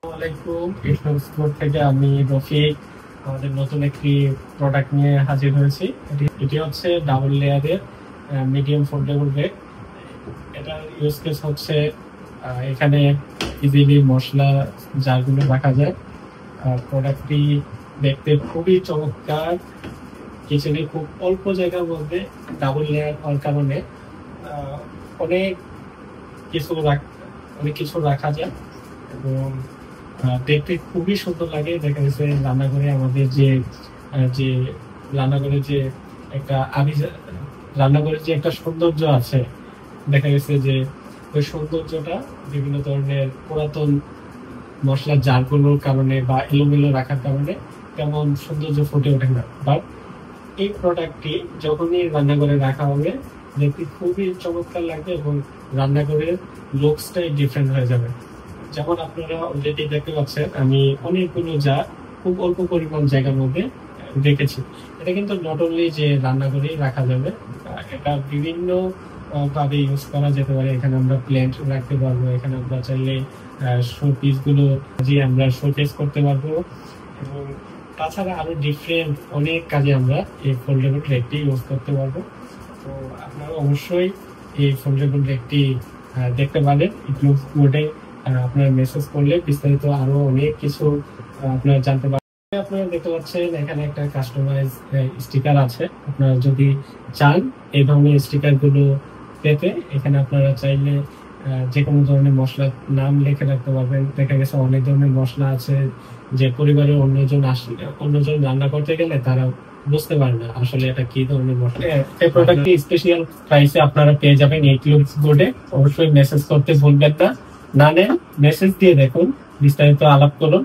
আসসালামাইকুম, টেকনোস্পোর্ট থেকে আমি রফিক আমাদের নতুন একটি প্রোডাক্ট নিয়ে হাজির হয়েছি। এটি হচ্ছে ডাবল লেয়ারের মিডিয়াম ফোল্ডেবল ব্যাগ। এটার ইউজ কেস হচ্ছে এখানে ইজিলি মশলা জারগুলো রাখা যায়। প্রোডাক্টটি দেখতে খুবই চমৎকার, কিচেনে খুব অল্প জায়গার মধ্যে ডাবল লেয়ার হওয়ার কারণে অনেক কিছু রাখা যায় এবং দেখতে খুবই সুন্দর লাগে। দেখা গেছে রান্নাঘরে আমাদের যে রান্নাঘরে যে একটা রান্নাঘরে যে একটা সৌন্দর্য আছে, দেখা গেছে যে ওই সৌন্দর্যটা বিভিন্ন ধরনের পুরাতন মশলার জারগুলোর কারণে বা এলোমেলো রাখার কারণে তেমন সৌন্দর্য ফুটে ওঠে না। বাট এই প্রোডাক্টটি যখনই রান্নাঘরে রাখা হবে দেখতে খুবই চমৎকার লাগবে এবং রান্নাঘরের লুকসটাই ডিফারেন্ট হয়ে যাবে। যেমন আপনারা অলরেডি দেখতে পাচ্ছেন, আমি অনেকগুলো জার খুব অল্প পরিমাণ জায়গার মধ্যে রেখেছি। এটা কিন্তু নট অনলি যে রান্নাঘরেই রাখা যাবে, এটা বিভিন্ন ভাবে ইউজ করা যেতে পারে। এখানে আমরা প্ল্যান্ট রাখতে পারবো, এখানে আমরা চাইলে শো পিস গুলো যে আমরা শোকেস করতে পারবো এবং তাছাড়া আরো ডিফারেন্ট অনেক কাজে আমরা এই ফোল্ডেবল রেকটি ইউজ করতে পারবো। তো আপনারা অবশ্যই এই ফোল্ডেবল রেকটি দেখতে পারেন। ইউটিউবে আপনারা মেসেজ করলে বিস্তারিত আরো অনেক কিছু আপনারা জানতে পারবেন। আপনারা দেখতে পাচ্ছেন এখানে একটা কাস্টমাইজ স্টিকার আছে। আপনারা যদি চান এই ধরনের স্টিকার গুলো পেতে, এখানে আপনারা চাইলে যে কোনো ধরনের মশলার নাম লিখে রাখতে পারবেন। দেখা গেছে অনেক ধরনের মশলা আছে যে পরিবারের অন্যজন রান্না করতে গেলে তারা বুঝতে পারে না আসলে এটা কি ধরনের মশলা। এই প্রোডাক্টটি স্পেশাল প্রাইসে আপনারা পেয়ে যাবেন এই ক্লুজ বোর্ডে। অবশ্যই মেসেজ করতে ভুলবেন না, না নেন মেসেজ দিয়ে দেখুন, বিস্তারিত আলাপ করুন।